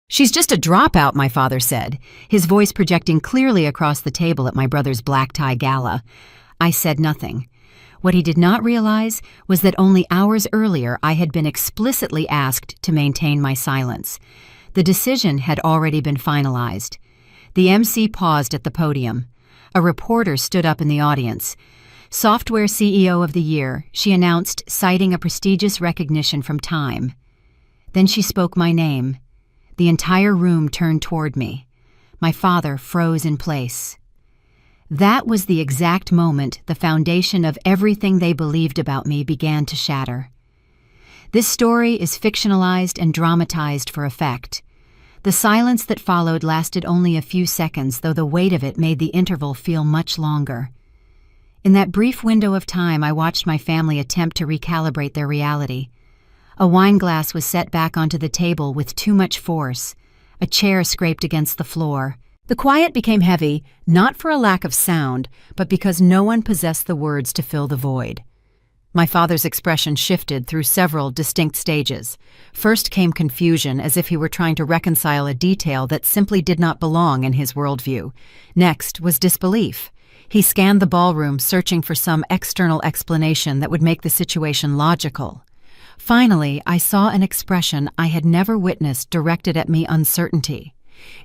"She's just a dropout," my father said, his voice projecting clearly across the table at my brother's black-tie gala. I said nothing. What he did not realize was that only hours earlier I had been explicitly asked to maintain my silence. The decision had already been finalized. The MC paused at the podium. A reporter stood up in the audience. "Software CEO of the Year," she announced, citing a prestigious recognition from Time. Then she spoke my name. The entire room turned toward me. My father froze in place. That was the exact moment the foundation of everything they believed about me began to shatter. This story is fictionalized and dramatized for effect. The silence that followed lasted only a few seconds, though the weight of it made the interval feel much longer. In that brief window of time, I watched my family attempt to recalibrate their reality. A wine glass was set back onto the table with too much force. A chair scraped against the floor. The quiet became heavy, not for a lack of sound, but because no one possessed the words to fill the void. My father's expression shifted through several distinct stages. First came confusion, as if he were trying to reconcile a detail that simply did not belong in his worldview. Next was disbelief. He scanned the ballroom, searching for some external explanation that would make the situation logical. Finally, I saw an expression I had never witnessed directed at me: uncertainty.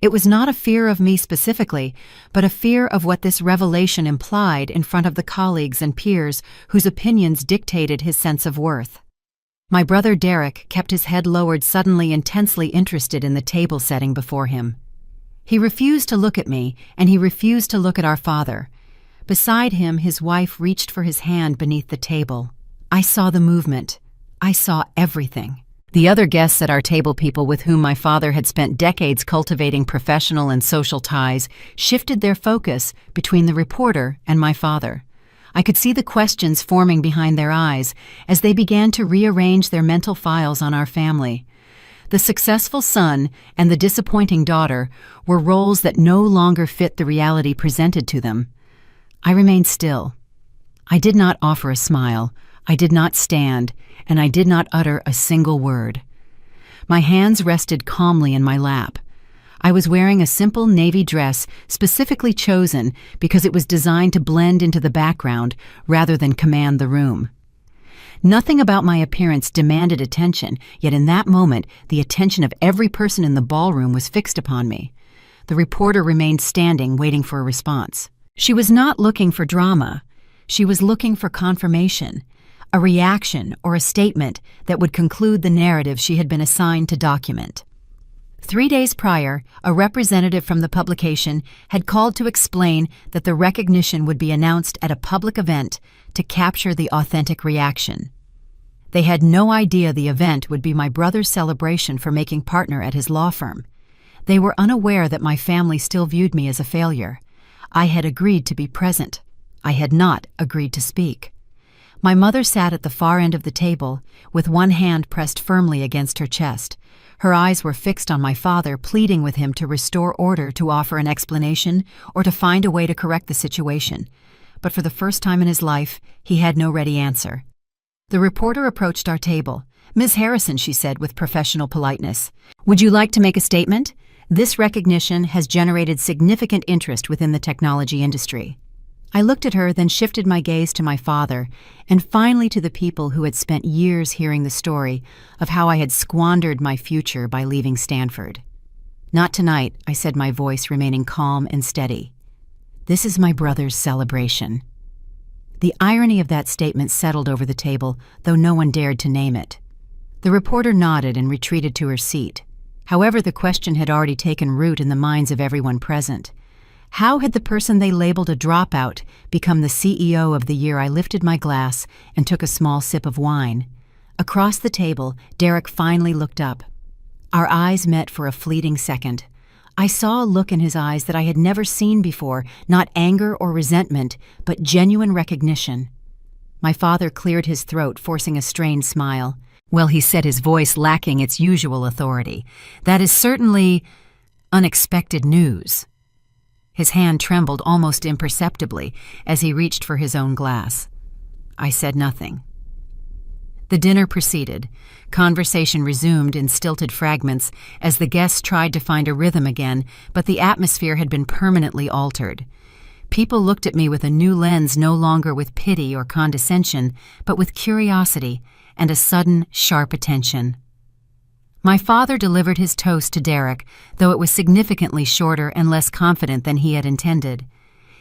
It was not a fear of me specifically, but a fear of what this revelation implied in front of the colleagues and peers whose opinions dictated his sense of worth. My brother Derek kept his head lowered, suddenly intensely interested in the table setting before him. He refused to look at me, and he refused to look at our father. Beside him, his wife reached for his hand beneath the table. I saw the movement. I saw everything. The other guests at our table, people with whom my father had spent decades cultivating professional and social ties, shifted their focus between the reporter and my father. I could see the questions forming behind their eyes as they began to rearrange their mental files on our family. The successful son and the disappointing daughter were roles that no longer fit the reality presented to them. I remained still. I did not offer a smile. I did not stand, and I did not utter a single word. My hands rested calmly in my lap. I was wearing a simple navy dress specifically chosen because it was designed to blend into the background rather than command the room. Nothing about my appearance demanded attention, yet in that moment, the attention of every person in the ballroom was fixed upon me. The reporter remained standing, waiting for a response. She was not looking for drama. She was looking for confirmation. A reaction or a statement that would conclude the narrative she had been assigned to document. 3 days prior, a representative from the publication had called to explain that the recognition would be announced at a public event to capture the authentic reaction. They had no idea the event would be my brother's celebration for making partner at his law firm. They were unaware that my family still viewed me as a failure. I had agreed to be present. I had not agreed to speak. My mother sat at the far end of the table, with one hand pressed firmly against her chest. Her eyes were fixed on my father, pleading with him to restore order, to offer an explanation, or to find a way to correct the situation. But for the first time in his life, he had no ready answer. The reporter approached our table. "Ms. Harrison," she said with professional politeness, "would you like to make a statement? This recognition has generated significant interest within the technology industry." I looked at her, then shifted my gaze to my father, and finally to the people who had spent years hearing the story of how I had squandered my future by leaving Stanford. "Not tonight," I said, my voice remaining calm and steady. "This is my brother's celebration." The irony of that statement settled over the table, though no one dared to name it. The reporter nodded and retreated to her seat. However, the question had already taken root in the minds of everyone present. How had the person they labeled a dropout become the CEO of the year? I lifted my glass and took a small sip of wine. Across the table, Derek finally looked up. Our eyes met for a fleeting second. I saw a look in his eyes that I had never seen before, not anger or resentment, but genuine recognition. My father cleared his throat, forcing a strained smile. "Well," he said, his voice lacking its usual authority, "that is certainly unexpected news." His hand trembled almost imperceptibly as he reached for his own glass. I said nothing. The dinner proceeded. Conversation resumed in stilted fragments as the guests tried to find a rhythm again, but the atmosphere had been permanently altered. People looked at me with a new lens, no longer with pity or condescension, but with curiosity and a sudden, sharp attention. My father delivered his toast to Derek, though it was significantly shorter and less confident than he had intended.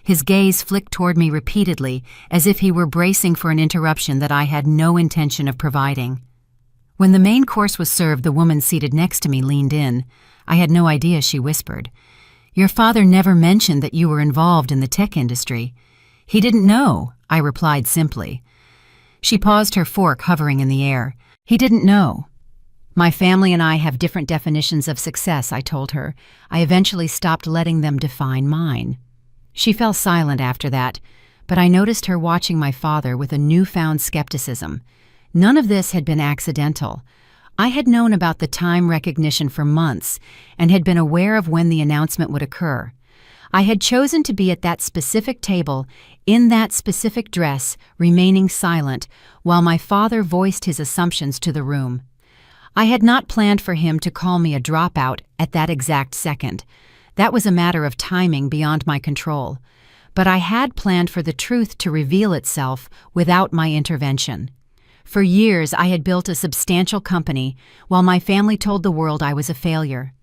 His gaze flicked toward me repeatedly, as if he were bracing for an interruption that I had no intention of providing. When the main course was served, the woman seated next to me leaned in. I had no idea she whispered. "Your father never mentioned that you were involved in the tech industry." "He didn't know," I replied simply. She paused, her fork hovering in the air. "He didn't know." "My family and I have different definitions of success," I told her. I eventually stopped letting them define mine. She fell silent after that, but I noticed her watching my father with a newfound skepticism. None of this had been accidental. I had known about the time recognition for months and had been aware of when the announcement would occur. I had chosen to be at that specific table, in that specific dress, remaining silent, while my father voiced his assumptions to the room. I had not planned for him to call me a dropout at that exact second. That was a matter of timing beyond my control. But I had planned for the truth to reveal itself without my intervention. For years, I had built a substantial company, while my family told the world I was a failure.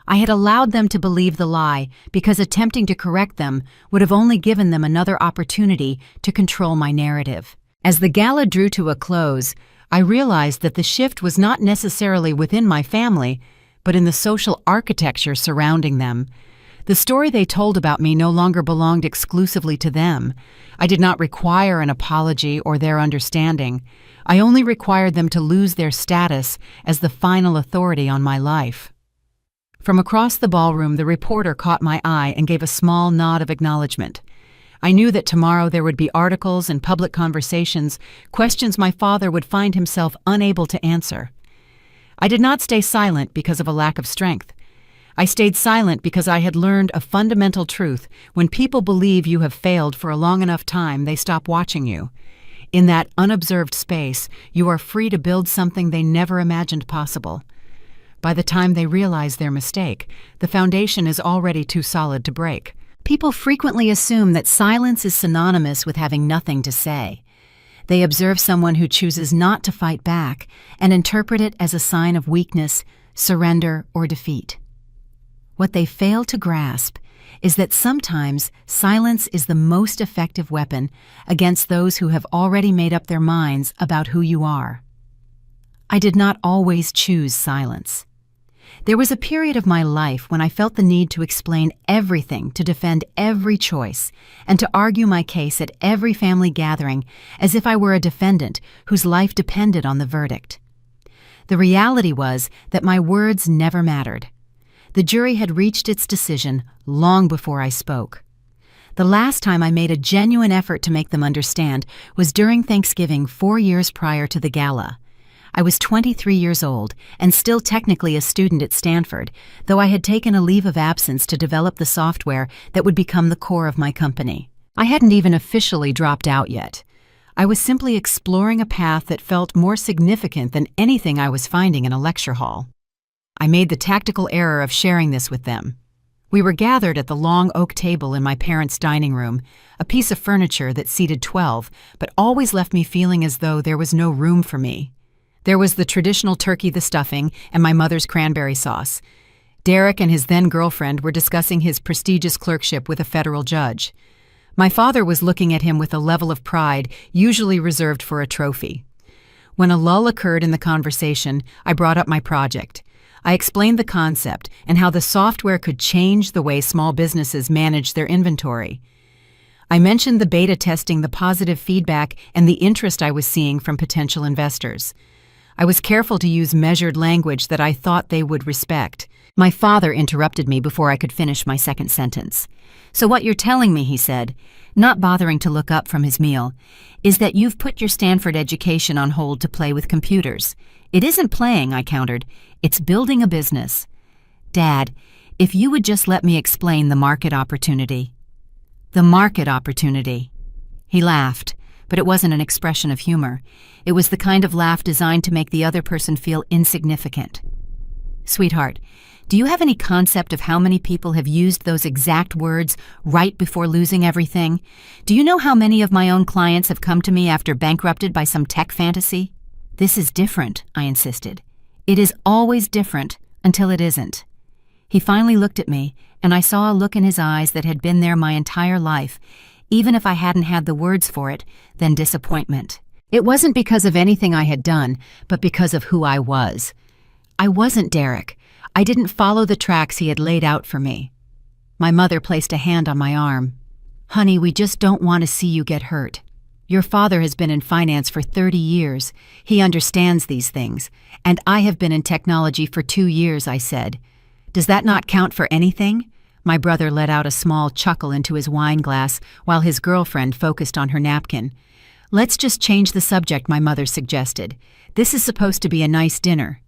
I had allowed them to believe the lie because attempting to correct them would have only given them another opportunity to control my narrative. As the gala drew to a close, I realized that the shift was not necessarily within my family, but in the social architecture surrounding them. The story they told about me no longer belonged exclusively to them. I did not require an apology or their understanding. I only required them to lose their status as the final authority on my life. From across the ballroom, the reporter caught my eye and gave a small nod of acknowledgement. I knew that tomorrow there would be articles and public conversations, questions my father would find himself unable to answer. I did not stay silent because of a lack of strength. I stayed silent because I had learned a fundamental truth. When people believe you have failed for a long enough time, they stop watching you. In that unobserved space, you are free to build something they never imagined possible. By the time they realize their mistake, the foundation is already too solid to break. People frequently assume that silence is synonymous with having nothing to say. They observe someone who chooses not to fight back and interpret it as a sign of weakness, surrender, or defeat. What they fail to grasp is that sometimes silence is the most effective weapon against those who have already made up their minds about who you are. I did not always choose silence. There was a period of my life when I felt the need to explain everything, to defend every choice, and to argue my case at every family gathering as if I were a defendant whose life depended on the verdict. The reality was that my words never mattered. The jury had reached its decision long before I spoke. The last time I made a genuine effort to make them understand was during Thanksgiving 4 years prior to the gala. I was 23 years old and still technically a student at Stanford, though I had taken a leave of absence to develop the software that would become the core of my company. I hadn't even officially dropped out yet. I was simply exploring a path that felt more significant than anything I was finding in a lecture hall. I made the tactical error of sharing this with them. We were gathered at the long oak table in my parents' dining room, a piece of furniture that seated 12, but always left me feeling as though there was no room for me. There was the traditional turkey, the stuffing, and my mother's cranberry sauce. Derek and his then-girlfriend were discussing his prestigious clerkship with a federal judge. My father was looking at him with a level of pride usually reserved for a trophy. When a lull occurred in the conversation, I brought up my project. I explained the concept and how the software could change the way small businesses manage their inventory. I mentioned the beta testing, the positive feedback, and the interest I was seeing from potential investors. I was careful to use measured language that I thought they would respect. My father interrupted me before I could finish my second sentence. "So what you're telling me," he said, not bothering to look up from his meal, "is that you've put your Stanford education on hold to play with computers." "It isn't playing," I countered. "It's building a business." "Dad, if you would just let me explain the market opportunity." "The market opportunity." He laughed, but it wasn't an expression of humor. It was the kind of laugh designed to make the other person feel insignificant. Sweetheart, do you have any concept of how many people have used those exact words right before losing everything? Do you know how many of my own clients have come to me after bankrupted by some tech fantasy? This is different, I insisted. It is always different until it isn't. He finally looked at me, and I saw a look in his eyes that had been there my entire life, even if I hadn't had the words for it, then disappointment. It wasn't because of anything I had done, but because of who I was. I wasn't Derek. I didn't follow the tracks he had laid out for me. My mother placed a hand on my arm. Honey, we just don't want to see you get hurt. Your father has been in finance for 30 years. He understands these things. And I have been in technology for 2 years, I said. Does that not count for anything? My brother let out a small chuckle into his wine glass while his girlfriend focused on her napkin. Let's just change the subject, my mother suggested. This is supposed to be a nice dinner.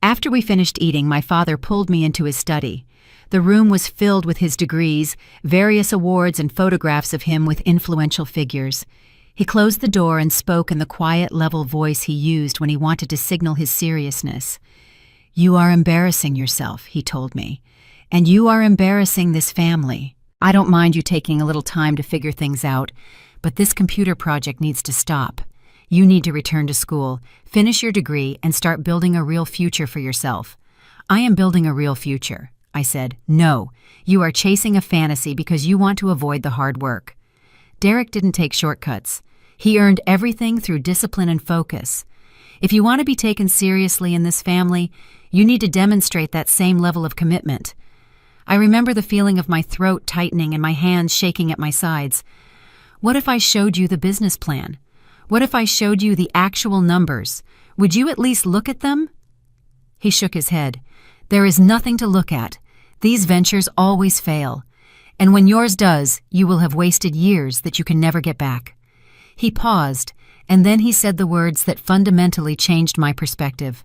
After we finished eating, my father pulled me into his study. The room was filled with his degrees, various awards, and photographs of him with influential figures. He closed the door and spoke in the quiet, level voice he used when he wanted to signal his seriousness. You are embarrassing yourself, he told me, and you are embarrassing this family. I don't mind you taking a little time to figure things out, but this computer project needs to stop. You need to return to school, finish your degree, and start building a real future for yourself. I am building a real future, I said. No, you are chasing a fantasy because you want to avoid the hard work. Derek didn't take shortcuts. He earned everything through discipline and focus. If you want to be taken seriously in this family, you need to demonstrate that same level of commitment. I remember the feeling of my throat tightening and my hands shaking at my sides. What if I showed you the business plan? What if I showed you the actual numbers? Would you at least look at them? He shook his head. There is nothing to look at. These ventures always fail. And when yours does, you will have wasted years that you can never get back. He paused, and then he said the words that fundamentally changed my perspective.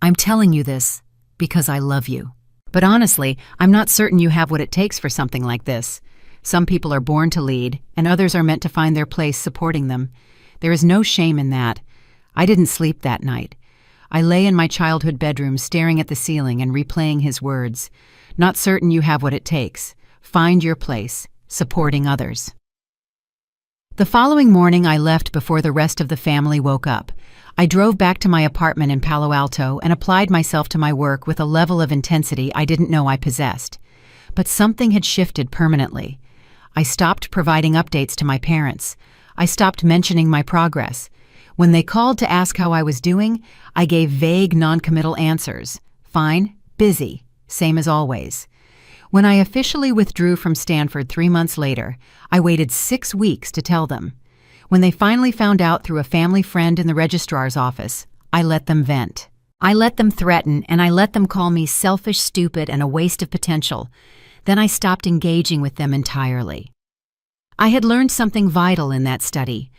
I'm telling you this because I love you. But honestly, I'm not certain you have what it takes for something like this. Some people are born to lead, and others are meant to find their place supporting them. There is no shame in that. I didn't sleep that night. I lay in my childhood bedroom staring at the ceiling and replaying his words. Not certain you have what it takes. Find your place, supporting others. The following morning, I left before the rest of the family woke up. I drove back to my apartment in Palo Alto and applied myself to my work with a level of intensity I didn't know I possessed. But something had shifted permanently. I stopped providing updates to my parents. I stopped mentioning my progress. When they called to ask how I was doing, I gave vague, non-committal answers. Fine, busy, same as always. When I officially withdrew from Stanford 3 months later, I waited 6 weeks to tell them. When they finally found out through a family friend in the registrar's office, I let them vent. I let them threaten, and I let them call me selfish, stupid, and a waste of potential. Then I stopped engaging with them entirely. I had learned something vital in that study.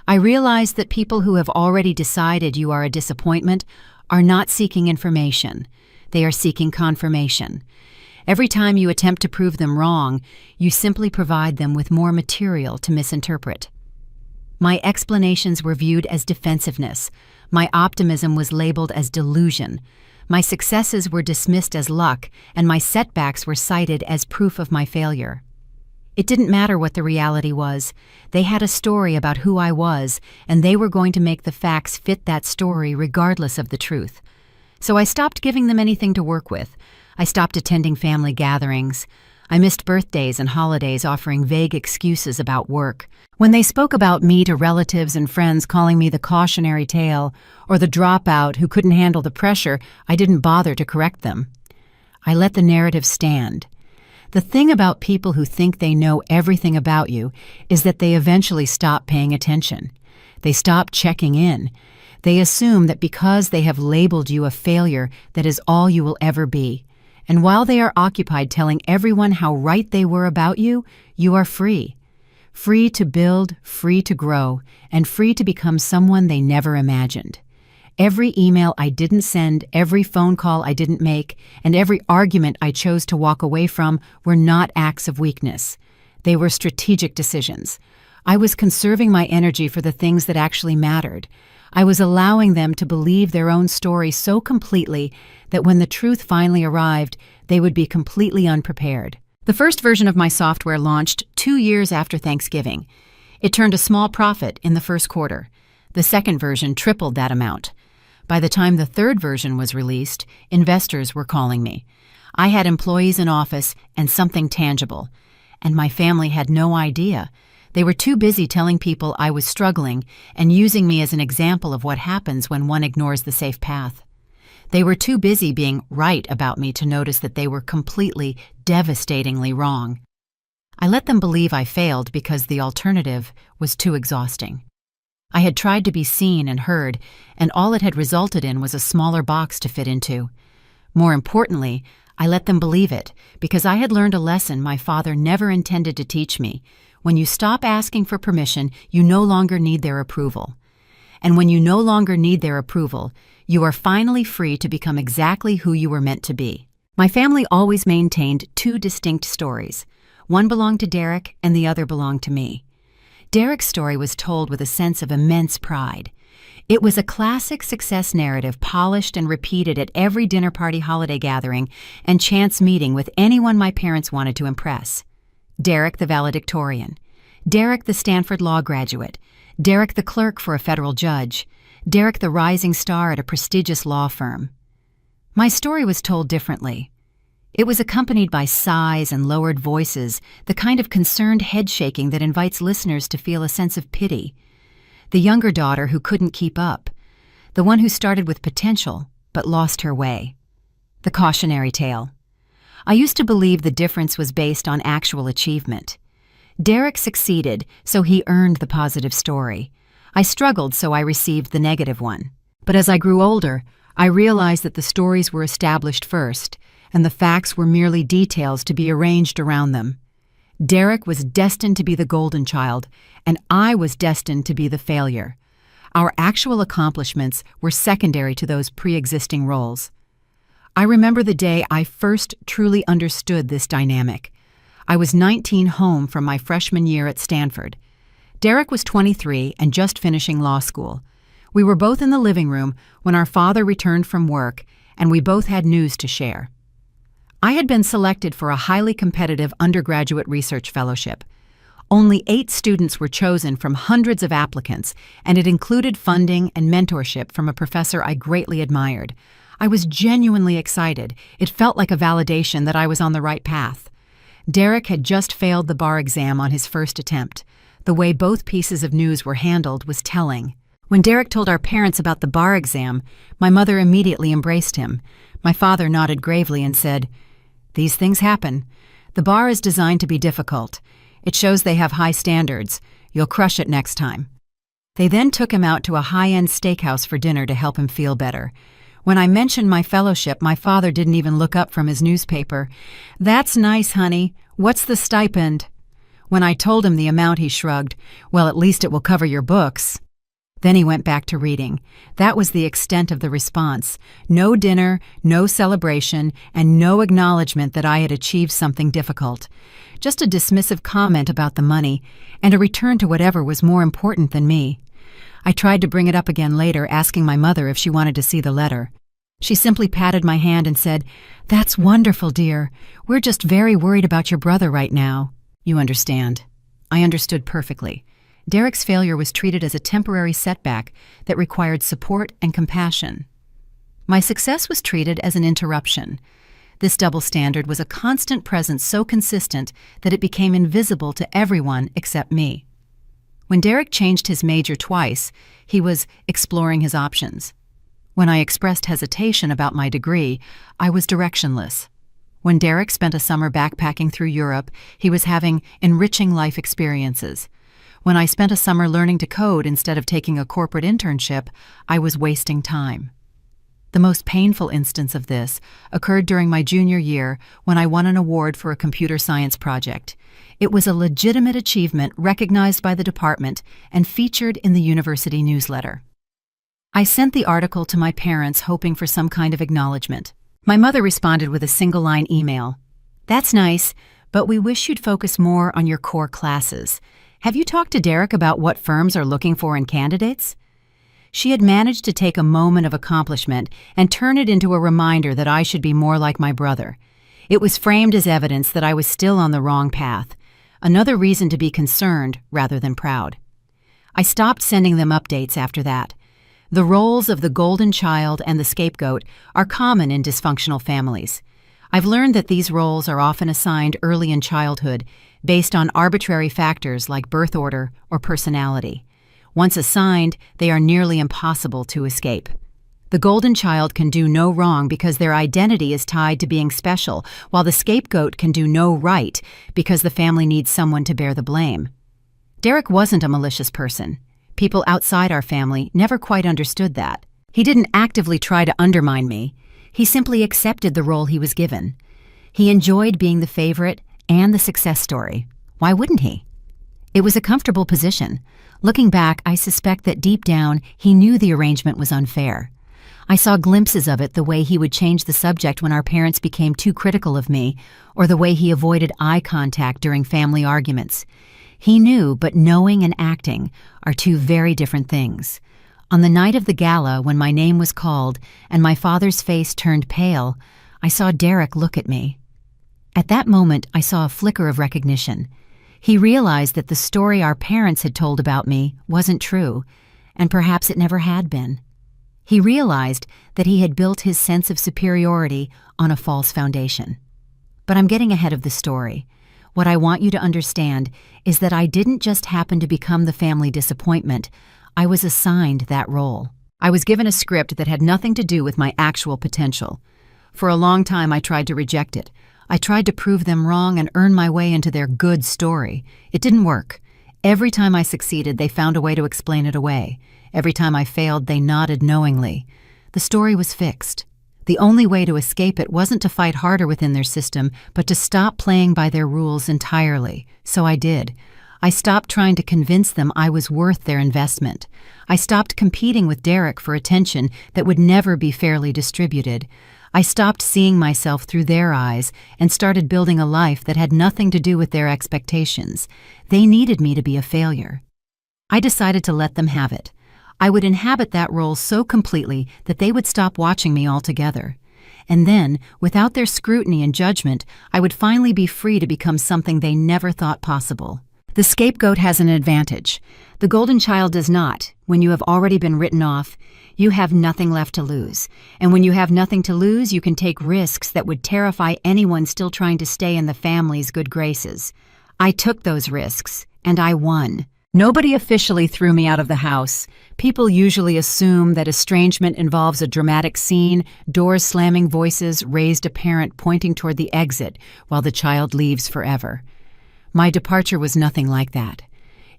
I realized that people who have already decided you are a disappointment are not seeking information. They are seeking confirmation. Every time you attempt to prove them wrong, you simply provide them with more material to misinterpret. My explanations were viewed as defensiveness. My optimism was labeled as delusion. My successes were dismissed as luck, and my setbacks were cited as proof of my failure. It didn't matter what the reality was. They had a story about who I was, and they were going to make the facts fit that story regardless of the truth. So I stopped giving them anything to work with. I stopped attending family gatherings. I missed birthdays and holidays, offering vague excuses about work. When they spoke about me to relatives and friends, calling me the cautionary tale or the dropout who couldn't handle the pressure, I didn't bother to correct them. I let the narrative stand. The thing about people who think they know everything about you is that they eventually stop paying attention. They stop checking in. They assume that because they have labeled you a failure, that is all you will ever be. And while they are occupied telling everyone how right they were about you, you are free. Free to build, free to grow, and free to become someone they never imagined. Every email I didn't send, every phone call I didn't make, and every argument I chose to walk away from were not acts of weakness. They were strategic decisions. I was conserving my energy for the things that actually mattered. I was allowing them to believe their own story so completely that when the truth finally arrived, they would be completely unprepared. The first version of my software launched 2 years after Thanksgiving. It turned a small profit in the first quarter. The second version tripled that amount. By the time the third version was released, investors were calling me. I had employees in office and something tangible, and my family had no idea. They were too busy telling people I was struggling and using me as an example of what happens when one ignores the safe path. They were too busy being right about me to notice that they were completely, devastatingly wrong. I let them believe I failed because the alternative was too exhausting. I had tried to be seen and heard, and all it had resulted in was a smaller box to fit into. More importantly, I let them believe it because I had learned a lesson my father never intended to teach me. When you stop asking for permission, you no longer need their approval. And when you no longer need their approval, you are finally free to become exactly who you were meant to be. My family always maintained 2 distinct stories. One belonged to Derek and the other belonged to me. Derek's story was told with a sense of immense pride. It was a classic success narrative polished and repeated at every dinner party, holiday gathering, and chance meeting with anyone my parents wanted to impress. Derek the valedictorian. Derek the Stanford law graduate. Derek the clerk for a federal judge. Derek the rising star at a prestigious law firm. My story was told differently. It was accompanied by sighs and lowered voices, the kind of concerned head-shaking that invites listeners to feel a sense of pity. The younger daughter who couldn't keep up. The one who started with potential, but lost her way. The cautionary tale. I used to believe the difference was based on actual achievement. Derek succeeded, so he earned the positive story. I struggled, so I received the negative one. But as I grew older, I realized that the stories were established first, and the facts were merely details to be arranged around them. Derek was destined to be the golden child, and I was destined to be the failure. Our actual accomplishments were secondary to those pre-existing roles. I remember the day I first truly understood this dynamic. I was 19, home from my freshman year at Stanford. Derek was 23 and just finishing law school. We were both in the living room when our father returned from work, and we both had news to share. I had been selected for a highly competitive undergraduate research fellowship. Only 8 students were chosen from hundreds of applicants, and it included funding and mentorship from a professor I greatly admired. I was genuinely excited. It felt like a validation that I was on the right path. Derek had just failed the bar exam on his first attempt. The way both pieces of news were handled was telling. When Derek told our parents about the bar exam, my mother immediately embraced him. My father nodded gravely and said, "These things happen. The bar is designed to be difficult. It shows they have high standards. You'll crush it next time." They then took him out to a high-end steakhouse for dinner to help him feel better. When I mentioned my fellowship, my father didn't even look up from his newspaper. "That's nice, honey. What's the stipend?" When I told him the amount, he shrugged. "Well, at least it will cover your books." Then he went back to reading. That was the extent of the response. No dinner, no celebration, and no acknowledgement that I had achieved something difficult. Just a dismissive comment about the money, and a return to whatever was more important than me. I tried to bring it up again later, asking my mother if she wanted to see the letter. She simply patted my hand and said, "That's wonderful, dear. We're just very worried about your brother right now." You understand. I understood perfectly. Derek's failure was treated as a temporary setback that required support and compassion. My success was treated as an interruption. This double standard was a constant presence so consistent that it became invisible to everyone except me. When Derek changed his major twice, he was exploring his options. When I expressed hesitation about my degree, I was directionless. When Derek spent a summer backpacking through Europe, he was having enriching life experiences. When I spent a summer learning to code instead of taking a corporate internship, I was wasting time. The most painful instance of this occurred during my junior year when I won an award for a computer science project. It was a legitimate achievement recognized by the department and featured in the university newsletter. I sent the article to my parents hoping for some kind of acknowledgement. My mother responded with a single-line email. "That's nice, but we wish you'd focus more on your core classes. "Have you talked to Derek about what firms are looking for in candidates?" She had managed to take a moment of accomplishment and turn it into a reminder that I should be more like my brother. It was framed as evidence that I was still on the wrong path, another reason to be concerned rather than proud. I stopped sending them updates after that. The roles of the golden child and the scapegoat are common in dysfunctional families. I've learned that these roles are often assigned early in childhood based on arbitrary factors like birth order or personality. Once assigned, they are nearly impossible to escape. The golden child can do no wrong because their identity is tied to being special, while the scapegoat can do no right because the family needs someone to bear the blame. Derek wasn't a malicious person. People outside our family never quite understood that. He didn't actively try to undermine me. He simply accepted the role he was given. He enjoyed being the favorite and the success story. Why wouldn't he? It was a comfortable position. Looking back, I suspect that deep down, he knew the arrangement was unfair. I saw glimpses of it, the way he would change the subject when our parents became too critical of me, or the way he avoided eye contact during family arguments. He knew, but knowing and acting are two very different things. On the night of the gala, when my name was called and my father's face turned pale, I saw Derek look at me. At that moment, I saw a flicker of recognition. He realized that the story our parents had told about me wasn't true, and perhaps it never had been. He realized that he had built his sense of superiority on a false foundation. But I'm getting ahead of the story. What I want you to understand is that I didn't just happen to become the family disappointment. I was assigned that role. I was given a script that had nothing to do with my actual potential. For a long time, I tried to reject it. I tried to prove them wrong and earn my way into their good story. It didn't work. Every time I succeeded, they found a way to explain it away. Every time I failed, they nodded knowingly. The story was fixed. The only way to escape it wasn't to fight harder within their system, but to stop playing by their rules entirely. So I did. I stopped trying to convince them I was worth their investment. I stopped competing with Derek for attention that would never be fairly distributed. I stopped seeing myself through their eyes and started building a life that had nothing to do with their expectations. They needed me to be a failure. I decided to let them have it. I would inhabit that role so completely that they would stop watching me altogether. And then, without their scrutiny and judgment, I would finally be free to become something they never thought possible. The scapegoat has an advantage. The golden child does not. When you have already been written off, you have nothing left to lose. And when you have nothing to lose, you can take risks that would terrify anyone still trying to stay in the family's good graces. I took those risks, and I won. Nobody officially threw me out of the house. People usually assume that estrangement involves a dramatic scene, doors slamming, voices raised, a parent pointing toward the exit while the child leaves forever. My departure was nothing like that.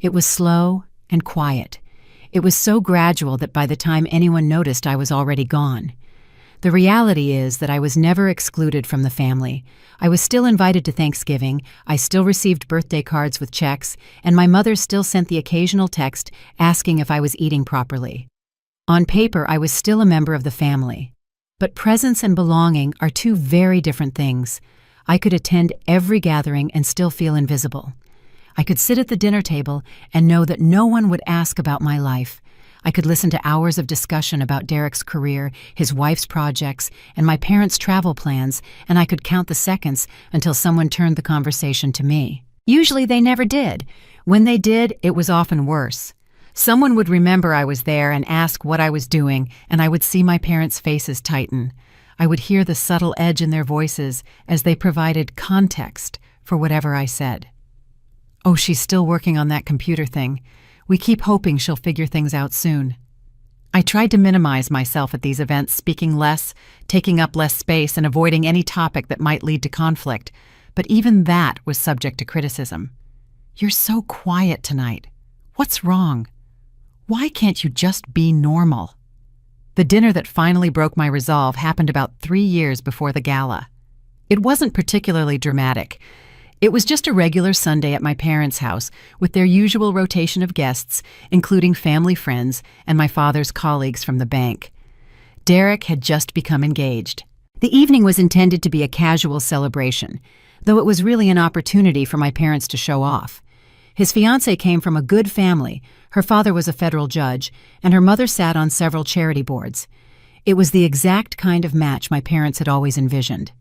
It was slow and quiet. It was so gradual that by the time anyone noticed, I was already gone. The reality is that I was never excluded from the family. I was still invited to Thanksgiving, I still received birthday cards with checks, and my mother still sent the occasional text asking if I was eating properly. On paper, I was still a member of the family. But presence and belonging are two very different things. I could attend every gathering and still feel invisible. I could sit at the dinner table and know that no one would ask about my life. I could listen to hours of discussion about Derek's career, his wife's projects, and my parents' travel plans, and I could count the seconds until someone turned the conversation to me. Usually they never did. When they did, it was often worse. Someone would remember I was there and ask what I was doing, and I would see my parents' faces tighten. I would hear the subtle edge in their voices as they provided context for whatever I said. "Oh, she's still working on that computer thing. We keep hoping she'll figure things out soon." I tried to minimize myself at these events, speaking less, taking up less space, and avoiding any topic that might lead to conflict, but even that was subject to criticism. "You're so quiet tonight. What's wrong? Why can't you just be normal?" The dinner that finally broke my resolve happened about 3 years before the gala. It wasn't particularly dramatic. It was just a regular Sunday at my parents' house with their usual rotation of guests, including family friends and my father's colleagues from the bank. Derek had just become engaged. The evening was intended to be a casual celebration, though it was really an opportunity for my parents to show off. His fiancée came from a good family. Her father was a federal judge, and her mother sat on several charity boards. It was the exact kind of match my parents had always envisioned.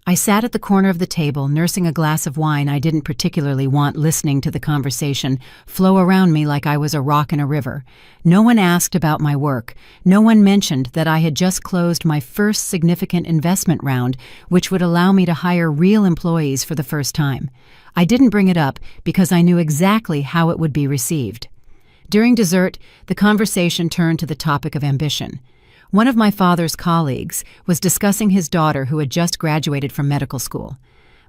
I sat at the corner of the table, nursing a glass of wine I didn't particularly want, listening to the conversation flow around me like I was a rock in a river. No one asked about my work. No one mentioned that I had just closed my first significant investment round, which would allow me to hire real employees for the first time. I didn't bring it up because I knew exactly how it would be received. During dessert, the conversation turned to the topic of ambition. One of my father's colleagues was discussing his daughter who had just graduated from medical school.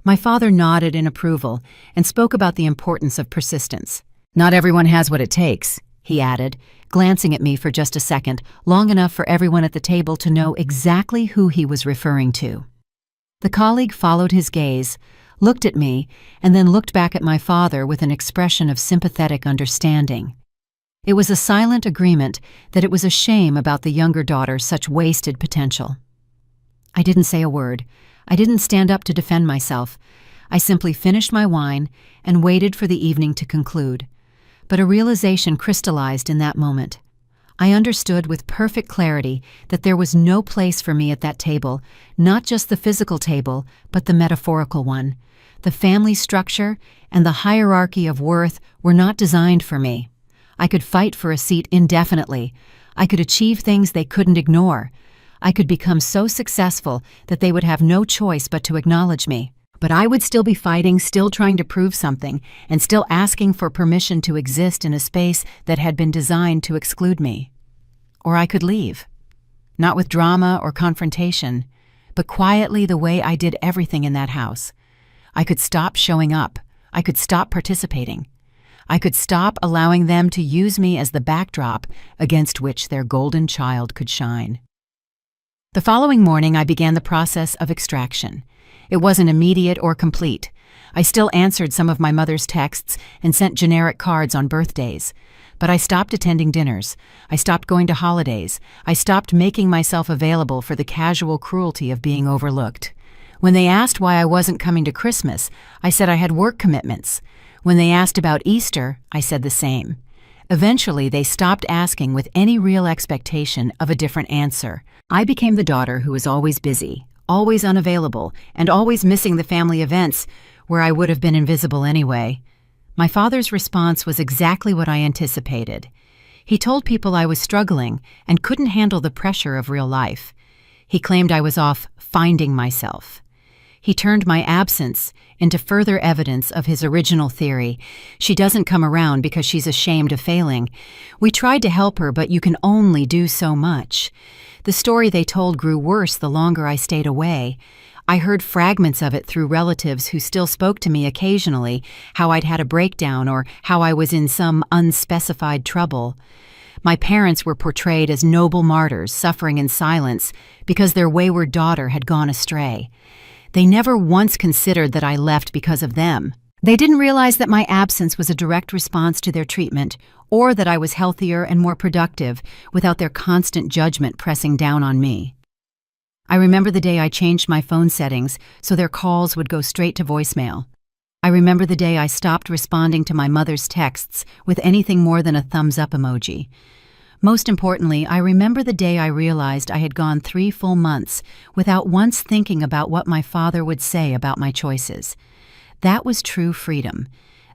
My father nodded in approval and spoke about the importance of persistence. "Not everyone has what it takes," he added, glancing at me for just a second, long enough for everyone at the table to know exactly who he was referring to. The colleague followed his gaze, looked at me, and then looked back at my father with an expression of sympathetic understanding. It was a silent agreement that it was a shame about the younger daughter's such wasted potential. I didn't say a word. I didn't stand up to defend myself. I simply finished my wine and waited for the evening to conclude. But a realization crystallized in that moment. I understood with perfect clarity that there was no place for me at that table, not just the physical table, but the metaphorical one. The family structure and the hierarchy of worth were not designed for me. I could fight for a seat indefinitely. I could achieve things they couldn't ignore. I could become so successful that they would have no choice but to acknowledge me. But I would still be fighting, still trying to prove something, and still asking for permission to exist in a space that had been designed to exclude me. Or I could leave. Not with drama or confrontation, but quietly the way I did everything in that house. I could stop showing up. I could stop participating. I could stop allowing them to use me as the backdrop against which their golden child could shine. The following morning, I began the process of extraction. It wasn't immediate or complete. I still answered some of my mother's texts and sent generic cards on birthdays. But I stopped attending dinners. I stopped going to holidays. I stopped making myself available for the casual cruelty of being overlooked. When they asked why I wasn't coming to Christmas, I said I had work commitments. When they asked about Easter, I said the same. Eventually, they stopped asking with any real expectation of a different answer. I became the daughter who was always busy, always unavailable, and always missing the family events where I would have been invisible anyway. My father's response was exactly what I anticipated. He told people I was struggling and couldn't handle the pressure of real life. He claimed I was off finding myself. He turned my absence into further evidence of his original theory. She doesn't come around because she's ashamed of failing. We tried to help her, but you can only do so much. The story they told grew worse the longer I stayed away. I heard fragments of it through relatives who still spoke to me occasionally, how I'd had a breakdown or how I was in some unspecified trouble. My parents were portrayed as noble martyrs suffering in silence because their wayward daughter had gone astray. They never once considered that I left because of them. They didn't realize that my absence was a direct response to their treatment, or that I was healthier and more productive without their constant judgment pressing down on me. I remember the day I changed my phone settings so their calls would go straight to voicemail. I remember the day I stopped responding to my mother's texts with anything more than a thumbs-up emoji. Most importantly, I remember the day I realized I had gone 3 full months without once thinking about what my father would say about my choices. That was true freedom.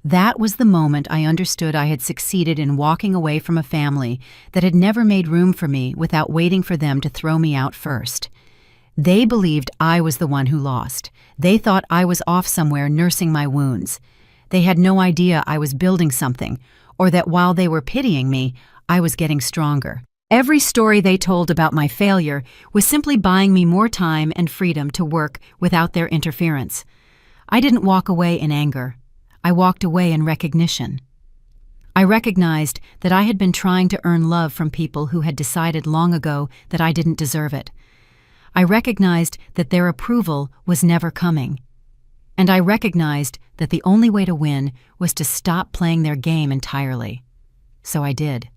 That was the moment I understood I had succeeded in walking away from a family that had never made room for me without waiting for them to throw me out first. They believed I was the one who lost. They thought I was off somewhere nursing my wounds. They had no idea I was building something, or that while they were pitying me, I was getting stronger. Every story they told about my failure was simply buying me more time and freedom to work without their interference. I didn't walk away in anger. I walked away in recognition. I recognized that I had been trying to earn love from people who had decided long ago that I didn't deserve it. I recognized that their approval was never coming. And I recognized that the only way to win was to stop playing their game entirely. So I did.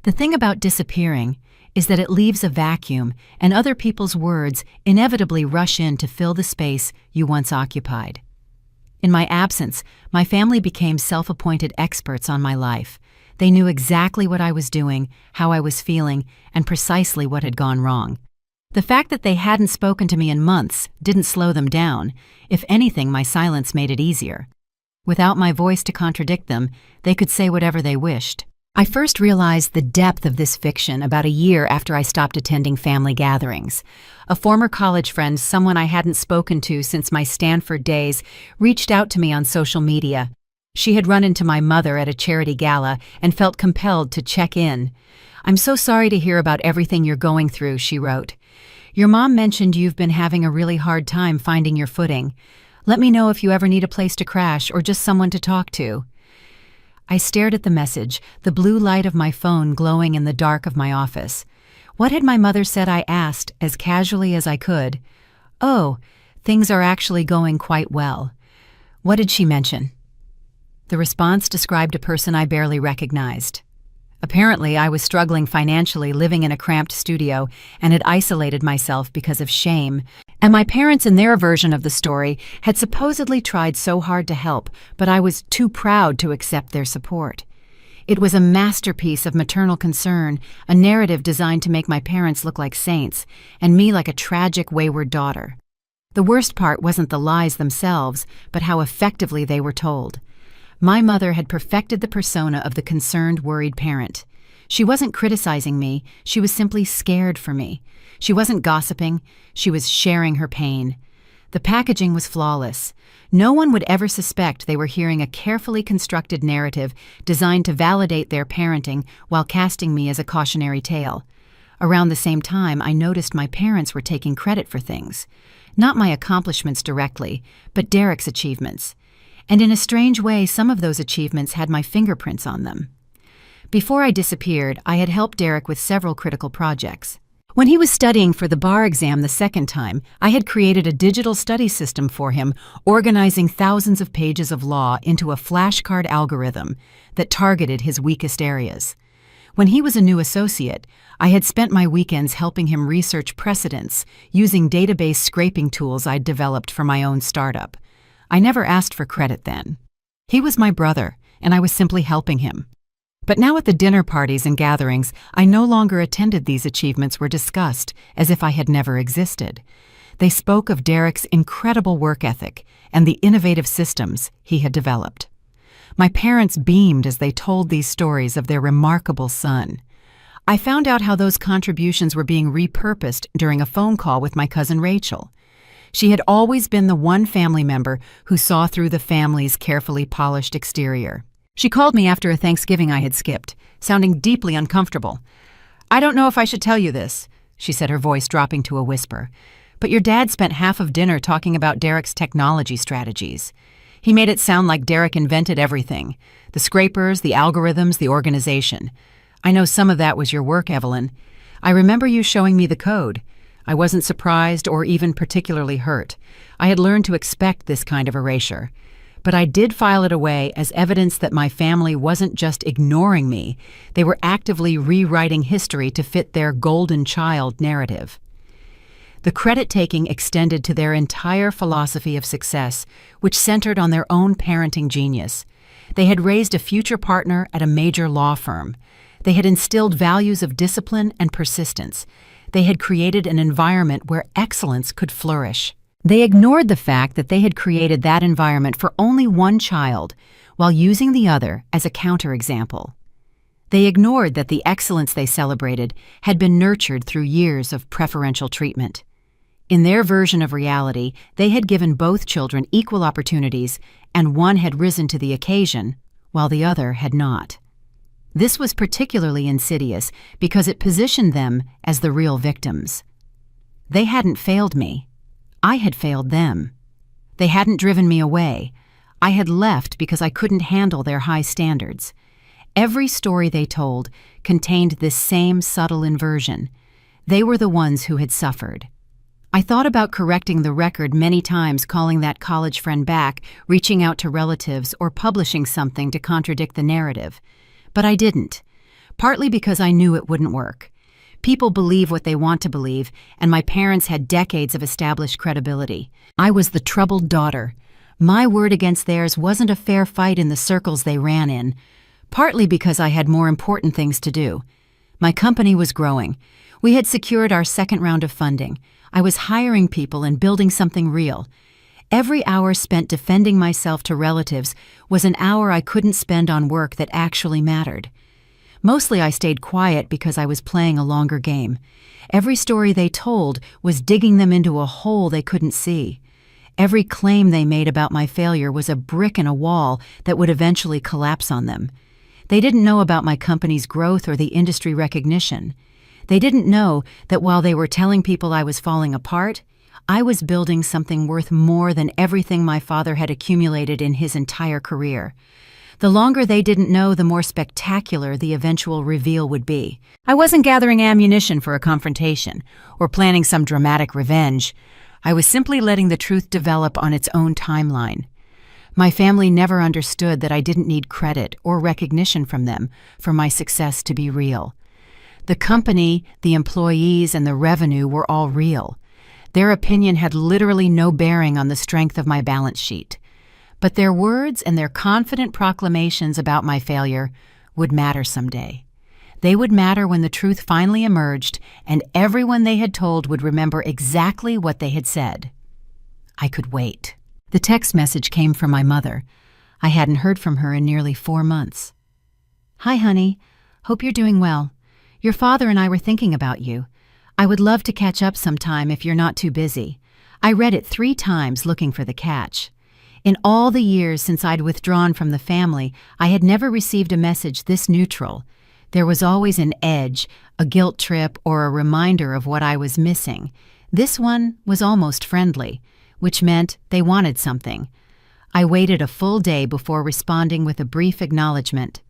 The thing about disappearing is that it leaves a vacuum, and other people's words inevitably rush in to fill the space you once occupied. In my absence, my family became self-appointed experts on my life. They knew exactly what I was doing, how I was feeling, and precisely what had gone wrong. The fact that they hadn't spoken to me in months didn't slow them down. If anything, my silence made it easier. Without my voice to contradict them, they could say whatever they wished. I first realized the depth of this fiction about a year after I stopped attending family gatherings. A former college friend, someone I hadn't spoken to since my Stanford days, reached out to me on social media. She had run into my mother at a charity gala and felt compelled to check in. "I'm so sorry to hear about everything you're going through," she wrote. "Your mom mentioned you've been having a really hard time finding your footing. Let me know if you ever need a place to crash or just someone to talk to." I stared at the message, the blue light of my phone glowing in the dark of my office. What had my mother said? I asked, as casually as I could. "Oh, things are actually going quite well." What did she mention? The response described a person I barely recognized. Apparently, I was struggling financially, living in a cramped studio, and had isolated myself because of shame. And my parents, in their version of the story, had supposedly tried so hard to help, but I was too proud to accept their support. It was a masterpiece of maternal concern, a narrative designed to make my parents look like saints, and me like a tragic, wayward daughter. The worst part wasn't the lies themselves, but how effectively they were told. My mother had perfected the persona of the concerned, worried parent. She wasn't criticizing me, she was simply scared for me. She wasn't gossiping, she was sharing her pain. The packaging was flawless. No one would ever suspect they were hearing a carefully constructed narrative designed to validate their parenting while casting me as a cautionary tale. Around the same time, I noticed my parents were taking credit for things. Not my accomplishments directly, but Derek's achievements. And in a strange way, some of those achievements had my fingerprints on them. Before I disappeared, I had helped Derek with several critical projects. When he was studying for the bar exam the second time, I had created a digital study system for him, organizing thousands of pages of law into a flashcard algorithm that targeted his weakest areas. When he was a new associate, I had spent my weekends helping him research precedents using database scraping tools I'd developed for my own startup. I never asked for credit then. He was my brother, and I was simply helping him. But now at the dinner parties and gatherings, I no longer attended. These achievements were discussed as if I had never existed. They spoke of Derek's incredible work ethic and the innovative systems he had developed. My parents beamed as they told these stories of their remarkable son. I found out how those contributions were being repurposed during a phone call with my cousin Rachel. She had always been the one family member who saw through the family's carefully polished exterior. She called me after a Thanksgiving I had skipped, sounding deeply uncomfortable. "I don't know if I should tell you this," she said, her voice dropping to a whisper, "but your dad spent half of dinner talking about Derek's technology strategies. He made it sound like Derek invented everything, the scrapers, the algorithms, the organization. I know some of that was your work, Evelyn. I remember you showing me the code. I wasn't surprised or even particularly hurt. I had learned to expect this kind of erasure. But I did file it away as evidence that my family wasn't just ignoring me, they were actively rewriting history to fit their golden child narrative." The credit-taking extended to their entire philosophy of success, which centered on their own parenting genius. They had raised a future partner at a major law firm. They had instilled values of discipline and persistence. They had created an environment where excellence could flourish. They ignored the fact that they had created that environment for only one child, while using the other as a counterexample. They ignored that the excellence they celebrated had been nurtured through years of preferential treatment. In their version of reality, they had given both children equal opportunities, and one had risen to the occasion, while the other had not. This was particularly insidious because it positioned them as the real victims. They hadn't failed me. I had failed them. They hadn't driven me away. I had left because I couldn't handle their high standards. Every story they told contained this same subtle inversion. They were the ones who had suffered. I thought about correcting the record many times, calling that college friend back, reaching out to relatives, or publishing something to contradict the narrative. But I didn't, partly because I knew it wouldn't work. People believe what they want to believe, and my parents had decades of established credibility. I was the troubled daughter. My word against theirs wasn't a fair fight in the circles they ran in, partly because I had more important things to do. My company was growing. We had secured our second round of funding. I was hiring people and building something real. Every hour spent defending myself to relatives was an hour I couldn't spend on work that actually mattered. Mostly I stayed quiet because I was playing a longer game. Every story they told was digging them into a hole they couldn't see. Every claim they made about my failure was a brick in a wall that would eventually collapse on them. They didn't know about my company's growth or the industry recognition. They didn't know that while they were telling people I was falling apart, I was building something worth more than everything my father had accumulated in his entire career. The longer they didn't know, the more spectacular the eventual reveal would be. I wasn't gathering ammunition for a confrontation or planning some dramatic revenge. I was simply letting the truth develop on its own timeline. My family never understood that I didn't need credit or recognition from them for my success to be real. The company, the employees, and the revenue were all real. Their opinion had literally no bearing on the strength of my balance sheet. But their words and their confident proclamations about my failure would matter someday. They would matter when the truth finally emerged, and everyone they had told would remember exactly what they had said. I could wait. The text message came from my mother. I hadn't heard from her in nearly 4 months. "Hi, honey. Hope you're doing well. Your father and I were thinking about you. I would love to catch up sometime if you're not too busy." I read it 3 times looking for the catch. In all the years since I'd withdrawn from the family, I had never received a message this neutral. There was always an edge, a guilt trip, or a reminder of what I was missing. This one was almost friendly, which meant they wanted something. I waited a full day before responding with a brief acknowledgement.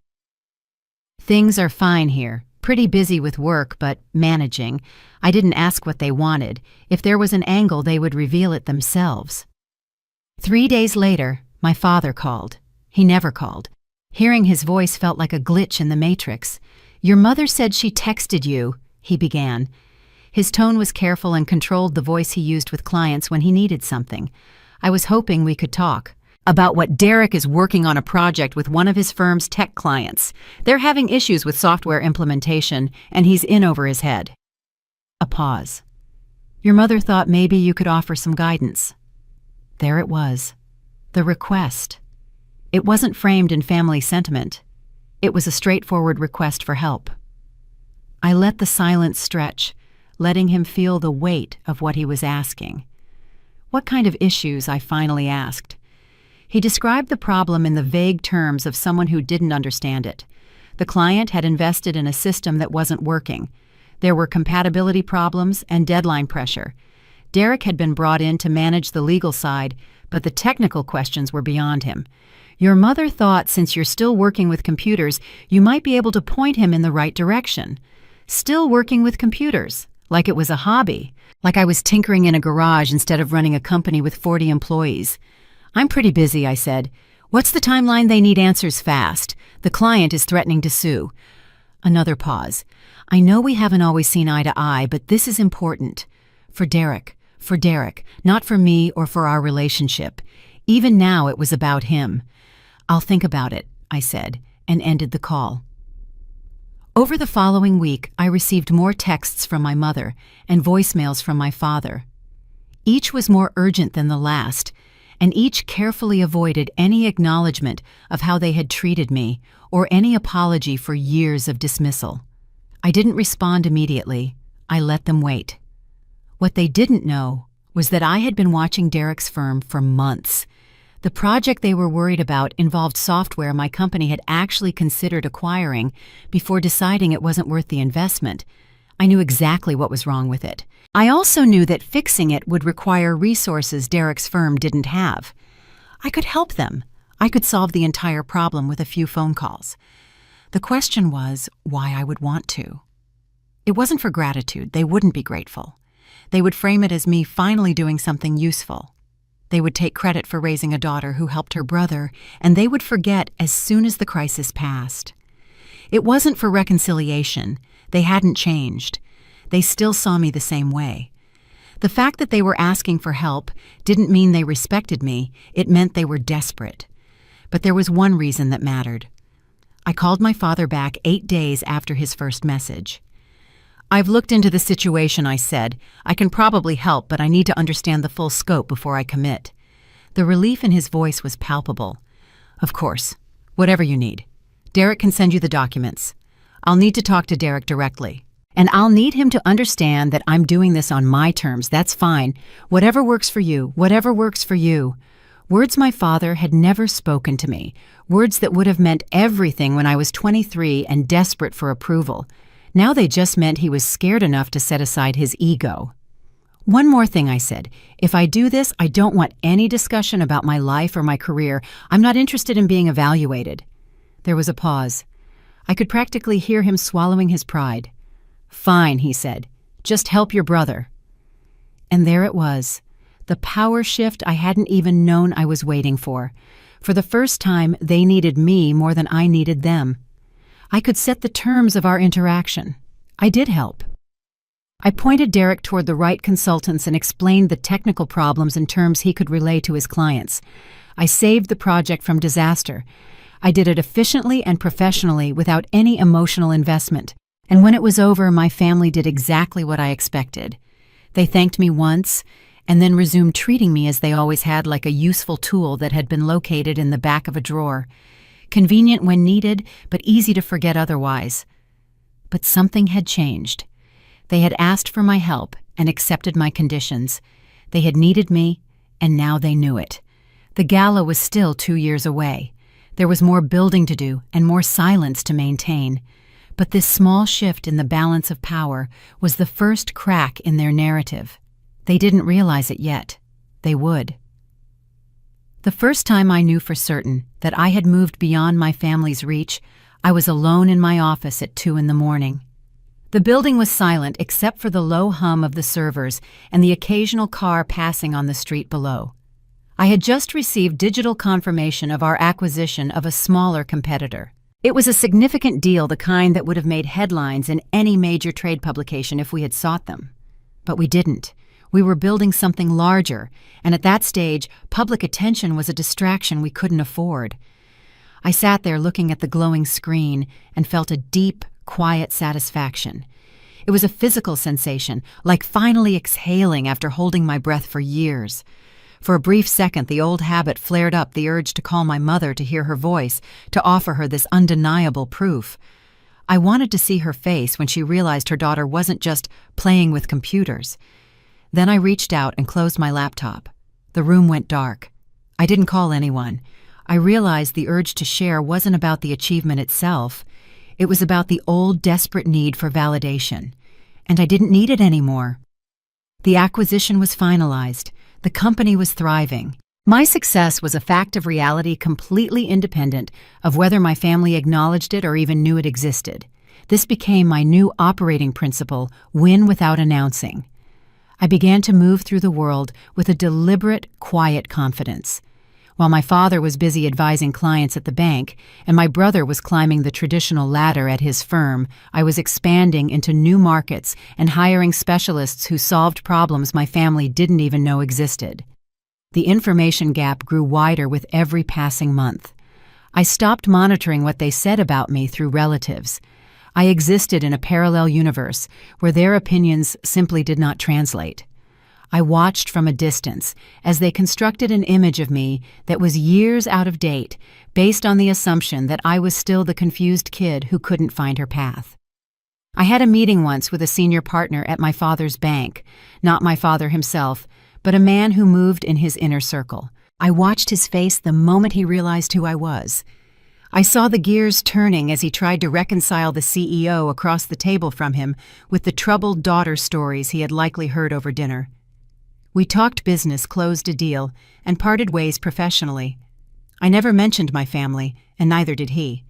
"Things are fine here. Pretty busy with work, but managing. I didn't ask what they wanted. If there was an angle, they would reveal it themselves." 3 days later, my father called. He never called. Hearing his voice felt like a glitch in the matrix. "Your mother said she texted you," he began. His tone was careful and controlled the voice he used with clients when he needed something. I was hoping we could talk about what Derek is working on a project with one of his firm's tech clients. They're having issues with software implementation, and he's in over his head. A pause. "Your mother thought maybe you could offer some guidance." There it was. The request. It wasn't framed in family sentiment. It was a straightforward request for help. I let the silence stretch, letting him feel the weight of what he was asking. "What kind of issues?" I finally asked. He described the problem in the vague terms of someone who didn't understand it. The client had invested in a system that wasn't working. There were compatibility problems and deadline pressure. Derek had been brought in to manage the legal side, but the technical questions were beyond him. "Your mother thought since you're still working with computers, you might be able to point him in the right direction." Still working with computers, like it was a hobby, like I was tinkering in a garage instead of running a company with 40 employees. "I'm pretty busy," I said. "What's the timeline? They need answers fast. The client is threatening to sue." Another pause. "I know we haven't always seen eye to eye, but this is important. For Derek, not for me or for our relationship. Even now it was about him." "I'll think about it," I said, and ended the call. Over the following week, I received more texts from my mother and voicemails from my father. Each was more urgent than the last, and each carefully avoided any acknowledgement of how they had treated me or any apology for years of dismissal. I didn't respond immediately. I let them wait. What they didn't know was that I had been watching Derek's firm for months. The project they were worried about involved software my company had actually considered acquiring before deciding it wasn't worth the investment. I knew exactly what was wrong with it. I also knew that fixing it would require resources Derek's firm didn't have. I could help them. I could solve the entire problem with a few phone calls. The question was why I would want to. It wasn't for gratitude. They wouldn't be grateful. They would frame it as me finally doing something useful. They would take credit for raising a daughter who helped her brother, and they would forget as soon as the crisis passed. It wasn't for reconciliation. They hadn't changed. They still saw me the same way. The fact that they were asking for help didn't mean they respected me, it meant they were desperate. But there was one reason that mattered. I called my father back 8 days after his first message. "I've looked into the situation," I said. "I can probably help, but I need to understand the full scope before I commit." The relief in his voice was palpable. "Of course. Whatever you need. Derek can send you the documents. I'll need to talk to Derek directly. And I'll need him to understand that I'm doing this on my terms. That's fine. Whatever works for you, whatever works for you." Words my father had never spoken to me, words that would have meant everything when I was 23 and desperate for approval. Now they just meant he was scared enough to set aside his ego. "One more thing," I said. "If I do this, I don't want any discussion about my life or my career. I'm not interested in being evaluated." There was a pause. I could practically hear him swallowing his pride. "Fine," he said. "Just help your brother." And there it was, the power shift I hadn't even known I was waiting for. For the first time, they needed me more than I needed them. I could set the terms of our interaction. I did help. I pointed Derek toward the right consultants and explained the technical problems in terms he could relay to his clients. I saved the project from disaster. I did it efficiently and professionally without any emotional investment. And when it was over, my family did exactly what I expected. They thanked me once, and then resumed treating me as they always had, like a useful tool that had been located in the back of a drawer. Convenient when needed, but easy to forget otherwise. But something had changed. They had asked for my help and accepted my conditions. They had needed me, and now they knew it. The gala was still 2 years away. There was more building to do and more silence to maintain. But this small shift in the balance of power was the first crack in their narrative. They didn't realize it yet. They would. The first time I knew for certain that I had moved beyond my family's reach, I was alone in my office at 2 a.m. The building was silent except for the low hum of the servers and the occasional car passing on the street below. I had just received digital confirmation of our acquisition of a smaller competitor. It was a significant deal, the kind that would have made headlines in any major trade publication if we had sought them. But we didn't. We were building something larger, and at that stage, public attention was a distraction we couldn't afford. I sat there looking at the glowing screen and felt a deep, quiet satisfaction. It was a physical sensation, like finally exhaling after holding my breath for years. For a brief second, the old habit flared up, the urge to call my mother to hear her voice, to offer her this undeniable proof. I wanted to see her face when she realized her daughter wasn't just playing with computers. Then I reached out and closed my laptop. The room went dark. I didn't call anyone. I realized the urge to share wasn't about the achievement itself. It was about the old, desperate need for validation. And I didn't need it anymore. The acquisition was finalized. The company was thriving. My success was a fact of reality completely independent of whether my family acknowledged it or even knew it existed. This became my new operating principle, win without announcing. I began to move through the world with a deliberate, quiet confidence. While my father was busy advising clients at the bank, and my brother was climbing the traditional ladder at his firm, I was expanding into new markets and hiring specialists who solved problems my family didn't even know existed. The information gap grew wider with every passing month. I stopped monitoring what they said about me through relatives. I existed in a parallel universe where their opinions simply did not translate. I watched from a distance as they constructed an image of me that was years out of date, based on the assumption that I was still the confused kid who couldn't find her path. I had a meeting once with a senior partner at my father's bank, not my father himself, but a man who moved in his inner circle. I watched his face the moment he realized who I was. I saw the gears turning as he tried to reconcile the CEO across the table from him with the troubled daughter stories he had likely heard over dinner. We talked business, closed a deal, and parted ways professionally. I never mentioned my family, and neither did he.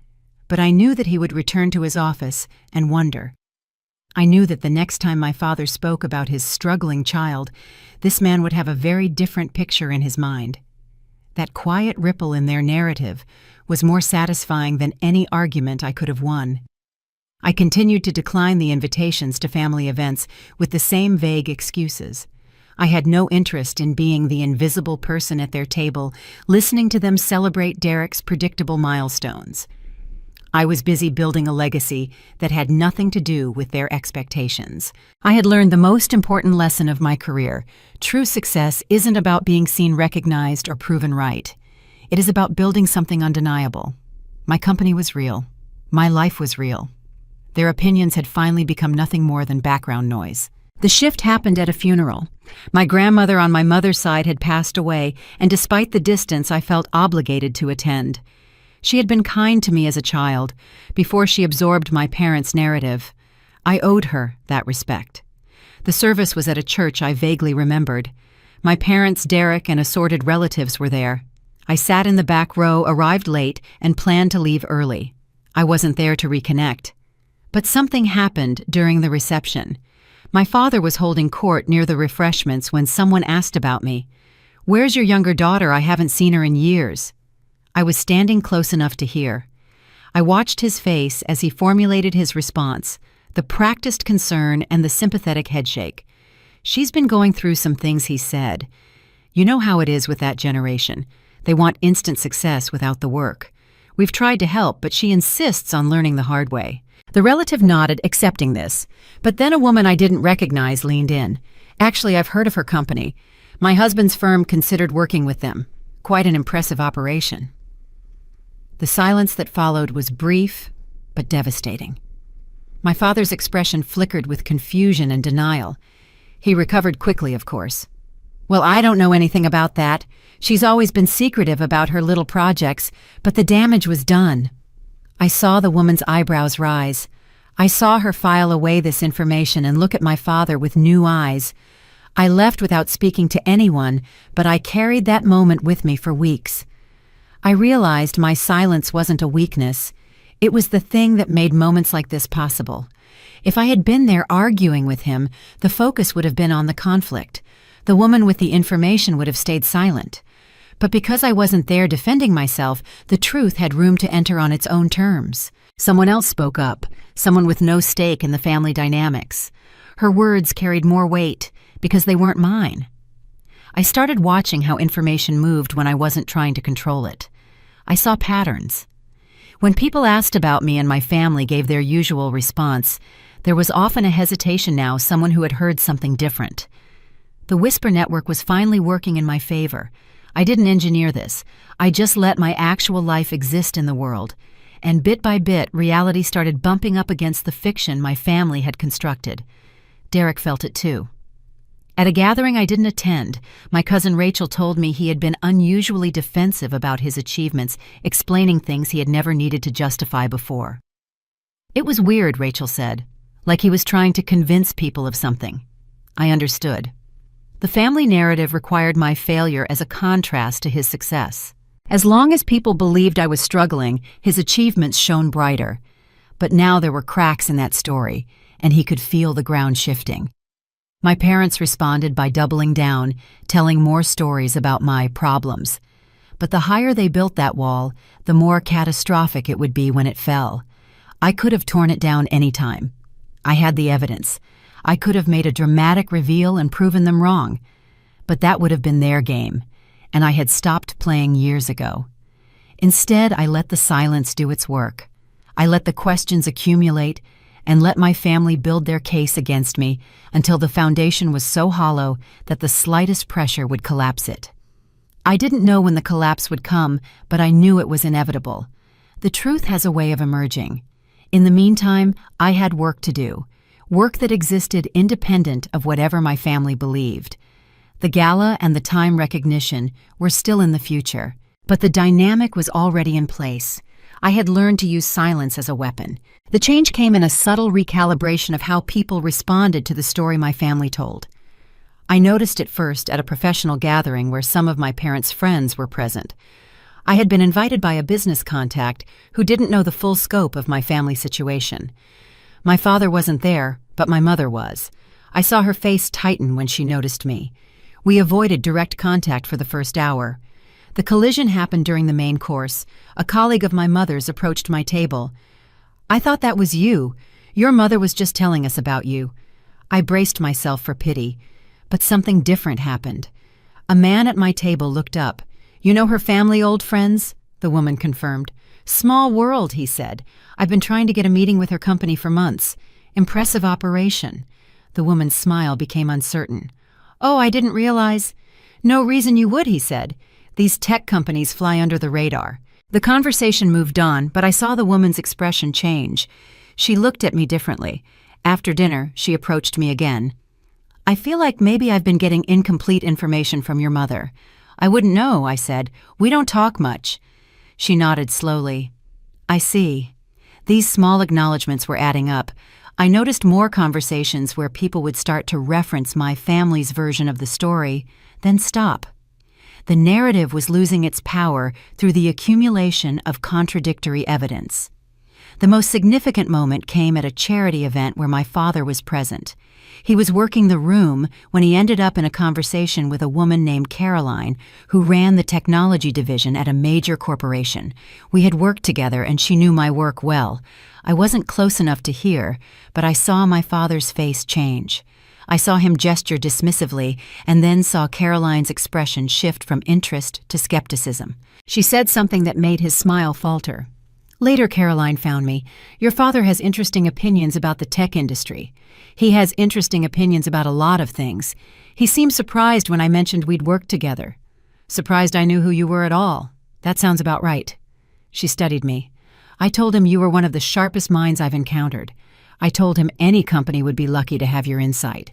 But I knew that he would return to his office and wonder. I knew that the next time my father spoke about his struggling child, this man would have a very different picture in his mind. That quiet ripple in their narrative was more satisfying than any argument I could have won. I continued to decline the invitations to family events with the same vague excuses. I had no interest in being the invisible person at their table, listening to them celebrate Derek's predictable milestones. I was busy building a legacy that had nothing to do with their expectations. I had learned the most important lesson of my career. True success isn't about being seen recognized or proven right. It is about building something undeniable. My company was real. My life was real. Their opinions had finally become nothing more than background noise. The shift happened at a funeral. My grandmother on my mother's side had passed away, and despite the distance, I felt obligated to attend. She had been kind to me as a child, before she absorbed my parents' narrative. I owed her that respect. The service was at a church I vaguely remembered. My parents, Derek, and assorted relatives were there. I sat in the back row, arrived late, and planned to leave early. I wasn't there to reconnect. But something happened during the reception. My father was holding court near the refreshments when someone asked about me. "Where's your younger daughter? I haven't seen her in years." I was standing close enough to hear. I watched his face as he formulated his response, the practiced concern and the sympathetic headshake. "She's been going through some things," he said. "You know how it is with that generation. They want instant success without the work. We've tried to help, but she insists on learning the hard way." The relative nodded, accepting this. But then a woman I didn't recognize leaned in. "Actually, I've heard of her company. My husband's firm considered working with them. Quite an impressive operation." The silence that followed was brief, but devastating. My father's expression flickered with confusion and denial. He recovered quickly, of course. "Well, I don't know anything about that. She's always been secretive about her little projects, but the damage was done." I saw the woman's eyebrows rise. I saw her file away this information and look at my father with new eyes. I left without speaking to anyone, but I carried that moment with me for weeks. I realized my silence wasn't a weakness. It was the thing that made moments like this possible. If I had been there arguing with him, the focus would have been on the conflict. The woman with the information would have stayed silent. But because I wasn't there defending myself, the truth had room to enter on its own terms. Someone else spoke up, someone with no stake in the family dynamics. Her words carried more weight because they weren't mine. I started watching how information moved when I wasn't trying to control it. I saw patterns. When people asked about me and my family gave their usual response, there was often a hesitation now, someone who had heard something different. The whisper network was finally working in my favor. I didn't engineer this. I just let my actual life exist in the world. And bit by bit, reality started bumping up against the fiction my family had constructed. Derek felt it too. At a gathering I didn't attend, my cousin Rachel told me he had been unusually defensive about his achievements, explaining things he had never needed to justify before. "It was weird," Rachel said, like he was trying to convince people of something. I understood. The family narrative required my failure as a contrast to his success. As long as people believed I was struggling, his achievements shone brighter. But now there were cracks in that story, and he could feel the ground shifting. My parents responded by doubling down, telling more stories about my problems. But the higher they built that wall, the more catastrophic it would be when it fell. I could have torn it down any time. I had the evidence. I could have made a dramatic reveal and proven them wrong. But that would have been their game, and I had stopped playing years ago. Instead, I let the silence do its work. I let the questions accumulate and let my family build their case against me until the foundation was so hollow that the slightest pressure would collapse it. I didn't know when the collapse would come, but I knew it was inevitable. The truth has a way of emerging. In the meantime, I had work to do, work that existed independent of whatever my family believed. The gala and the time recognition were still in the future, but the dynamic was already in place. I had learned to use silence as a weapon. The change came in a subtle recalibration of how people responded to the story my family told. I noticed it first at a professional gathering where some of my parents' friends were present. I had been invited by a business contact who didn't know the full scope of my family situation. My father wasn't there, but my mother was. I saw her face tighten when she noticed me. We avoided direct contact for the first hour. The collision happened during the main course. A colleague of my mother's approached my table. "I thought that was you. Your mother was just telling us about you." I braced myself for pity, But something different happened. A man at my table looked up. "You know her family, old friends?" the woman confirmed. "Small world," he said. "I've been trying to get a meeting with her company for months. Impressive operation." The woman's smile became uncertain. "Oh, I didn't realize." "No reason you would," he said. "These tech companies fly under the radar." The conversation moved on, but I saw the woman's expression change. She looked at me differently. After dinner, she approached me again. "I feel like maybe I've been getting incomplete information from your mother." "I wouldn't know," I said. "We don't talk much." She nodded slowly. "I see." These small acknowledgments were adding up. I noticed more conversations where people would start to reference my family's version of the story, then stop. The narrative was losing its power through the accumulation of contradictory evidence. The most significant moment came at a charity event where my father was present. He was working the room when he ended up in a conversation with a woman named Caroline, who ran the technology division at a major corporation. We had worked together and she knew my work well. I wasn't close enough to hear, but I saw my father's face change. I saw him gesture dismissively and then saw Caroline's expression shift from interest to skepticism. She said something that made his smile falter. Later, Caroline found me. "Your father has interesting opinions about the tech industry. He has interesting opinions about a lot of things. He seemed surprised when I mentioned we'd worked together." "Surprised I knew who you were at all." "That sounds about right." She studied me. "I told him you were one of the sharpest minds I've encountered. I told him any company would be lucky to have your insight."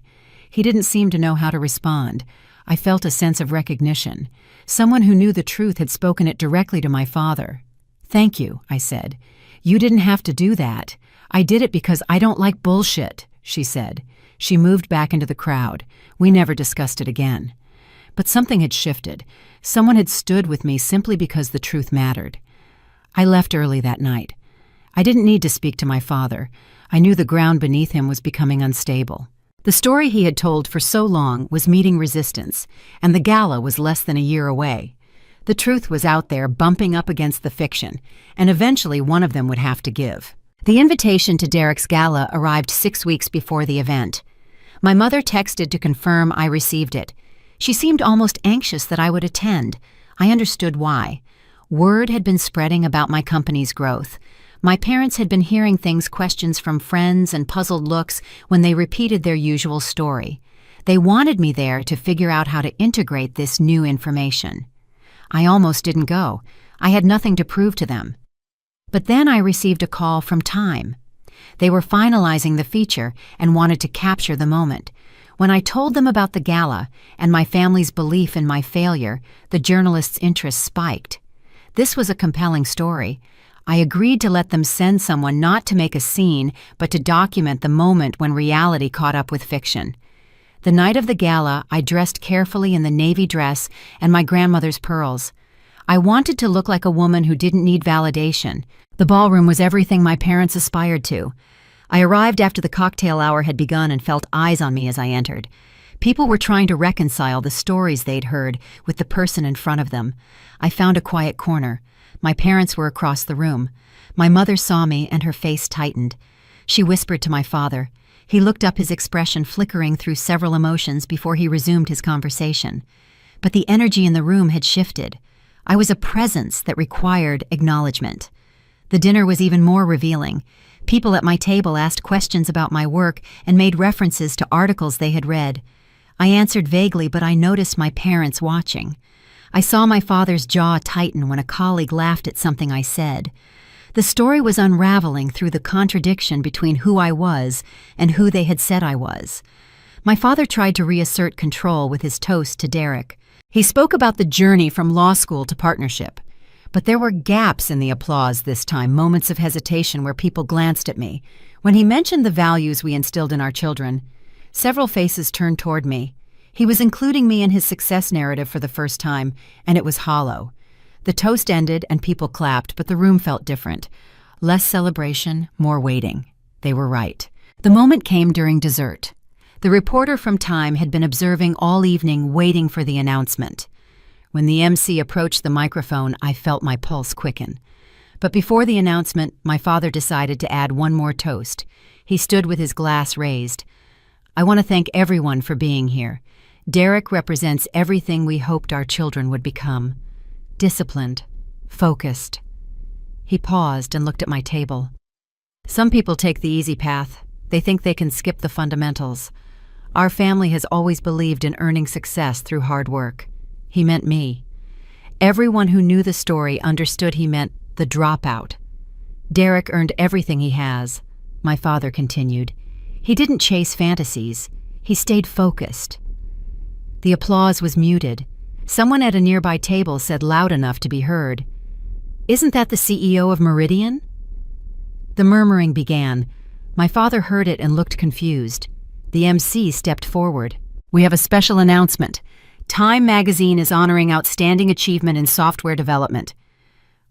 He didn't seem to know how to respond. I felt a sense of recognition. Someone who knew the truth had spoken it directly to my father. "Thank you," I said. "You didn't have to do that. I did it because I don't like bullshit," she said. She moved back into the crowd. We never discussed it again. But something had shifted. Someone had stood with me simply because the truth mattered. I left early that night. I didn't need to speak to my father. I knew the ground beneath him was becoming unstable. The story he had told for so long was meeting resistance, and the gala was less than a year away. The truth was out there bumping up against the fiction, and eventually one of them would have to give. The invitation to Derek's gala arrived 6 weeks before the event. My mother texted to confirm I received it. She seemed almost anxious that I would attend. I understood why. Word had been spreading about my company's growth. My parents had been hearing questions from friends and puzzled looks when they repeated their usual story. They wanted me there to figure out how to integrate this new information. I almost didn't go. I had nothing to prove to them. But then I received a call from Time. They were finalizing the feature and wanted to capture the moment. When I told them about the gala and my family's belief in my failure, the journalists' interest spiked. This was a compelling story. I agreed to let them send someone not to make a scene, but to document the moment when reality caught up with fiction. The night of the gala, I dressed carefully in the navy dress and my grandmother's pearls. I wanted to look like a woman who didn't need validation. The ballroom was everything my parents aspired to. I arrived after the cocktail hour had begun and felt eyes on me as I entered. People were trying to reconcile the stories they'd heard with the person in front of them. I found a quiet corner. My parents were across the room. My mother saw me and her face tightened. She whispered to my father. He looked up, his expression flickering through several emotions before he resumed his conversation. But the energy in the room had shifted. I was a presence that required acknowledgement. The dinner was even more revealing. People at my table asked questions about my work and made references to articles they had read. I answered vaguely, but I noticed my parents watching. I saw my father's jaw tighten when a colleague laughed at something I said. The story was unraveling through the contradiction between who I was and who they had said I was. My father tried to reassert control with his toast to Derek. He spoke about the journey from law school to partnership. But there were gaps in the applause this time, moments of hesitation where people glanced at me. When he mentioned the values we instilled in our children, several faces turned toward me. He was including me in his success narrative for the first time, and it was hollow. The toast ended and people clapped, but the room felt different. Less celebration, more waiting. They were right. The moment came during dessert. The reporter from Time had been observing all evening, waiting for the announcement. When the MC approached the microphone, I felt my pulse quicken. But before the announcement, my father decided to add one more toast. He stood with his glass raised. "I want to thank everyone for being here. Derek represents everything we hoped our children would become. Disciplined, focused. He paused and looked at my table. Some people take the easy path. They think they can skip the fundamentals. Our family has always believed in earning success through hard work. He meant me. Everyone who knew the story understood he meant the dropout. Derek earned everything he has, my father continued. He didn't chase fantasies. He stayed focused. The applause was muted. Someone at a nearby table said loud enough to be heard, "Isn't that the CEO of Meridian?" The murmuring began. My father heard it and looked confused. The MC stepped forward. "We have a special announcement. Time magazine is honoring outstanding achievement in software development."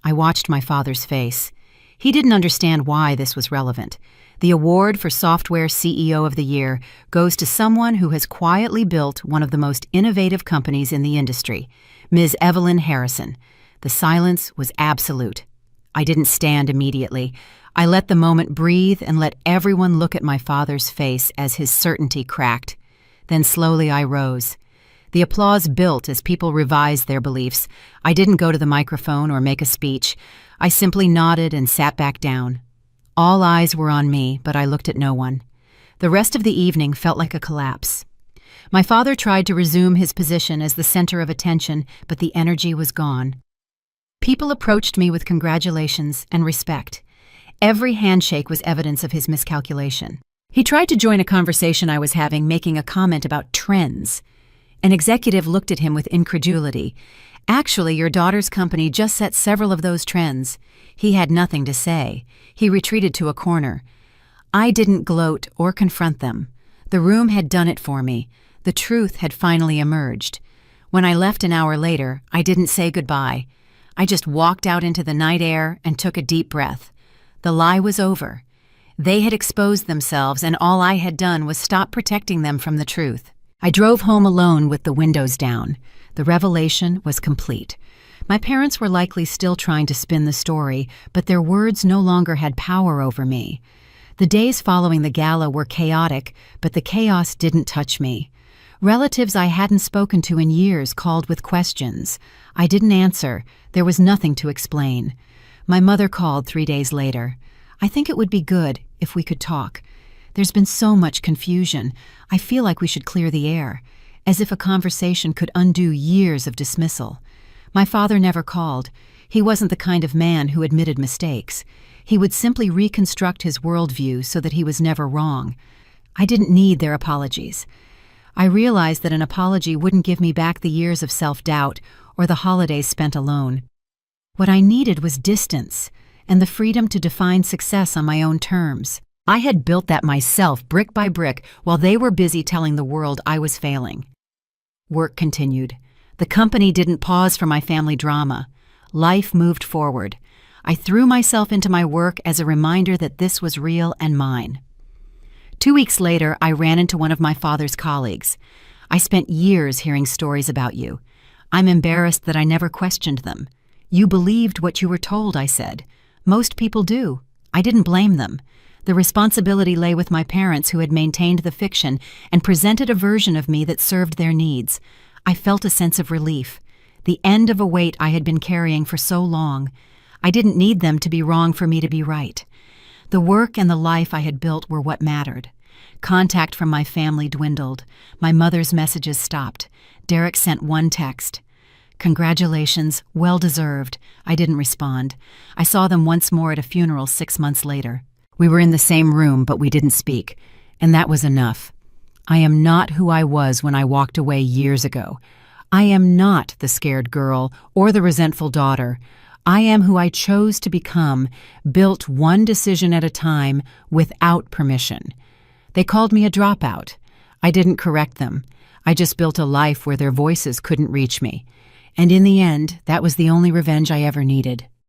I watched my father's face. He didn't understand why this was relevant. The award for Software CEO of the Year goes to someone who has quietly built one of the most innovative companies in the industry, Ms. Evelyn Harrison. The silence was absolute. I didn't stand immediately. I let the moment breathe and let everyone look at my father's face as his certainty cracked. Then slowly I rose. The applause built as people revised their beliefs. I didn't go to the microphone or make a speech. I simply nodded and sat back down. All eyes were on me, but I looked at no one. The rest of the evening felt like a collapse. My father tried to resume his position as the center of attention, but the energy was gone. People approached me with congratulations and respect. Every handshake was evidence of his miscalculation. He tried to join a conversation I was having, making a comment about trends. An executive looked at him with incredulity. "Actually, your daughter's company just set several of those trends." He had nothing to say. He retreated to a corner. I didn't gloat or confront them. The room had done it for me. The truth had finally emerged. When I left an hour later, I didn't say goodbye. I just walked out into the night air and took a deep breath. The lie was over. They had exposed themselves, and all I had done was stop protecting them from the truth. I drove home alone with the windows down. The revelation was complete. My parents were likely still trying to spin the story, but their words no longer had power over me. The days following the gala were chaotic, but the chaos didn't touch me. Relatives I hadn't spoken to in years called with questions. I didn't answer. There was nothing to explain. My mother called 3 days later. "I think it would be good if we could talk. There's been so much confusion. I feel like we should clear the air," as if a conversation could undo years of dismissal. My father never called. He wasn't the kind of man who admitted mistakes. He would simply reconstruct his worldview so that he was never wrong. I didn't need their apologies. I realized that an apology wouldn't give me back the years of self-doubt or the holidays spent alone. What I needed was distance and the freedom to define success on my own terms. I had built that myself brick by brick while they were busy telling the world I was failing. Work continued. The company didn't pause for my family drama. Life moved forward. I threw myself into my work as a reminder that this was real and mine. 2 weeks later, I ran into one of my father's colleagues. "I spent years hearing stories about you. I'm embarrassed that I never questioned them." "You believed what you were told," I said. "Most people do." I didn't blame them. The responsibility lay with my parents, who had maintained the fiction and presented a version of me that served their needs. I felt a sense of relief, the end of a weight I had been carrying for so long. I didn't need them to be wrong for me to be right. The work and the life I had built were what mattered. Contact from my family dwindled. My mother's messages stopped. Derek sent one text. "Congratulations, well deserved." I didn't respond. I saw them once more at a funeral 6 months later. We were in the same room, but we didn't speak, and that was enough. I am not who I was when I walked away years ago. I am not the scared girl or the resentful daughter. I am who I chose to become, built one decision at a time without permission. They called me a dropout. I didn't correct them. I just built a life where their voices couldn't reach me. And in the end, that was the only revenge I ever needed.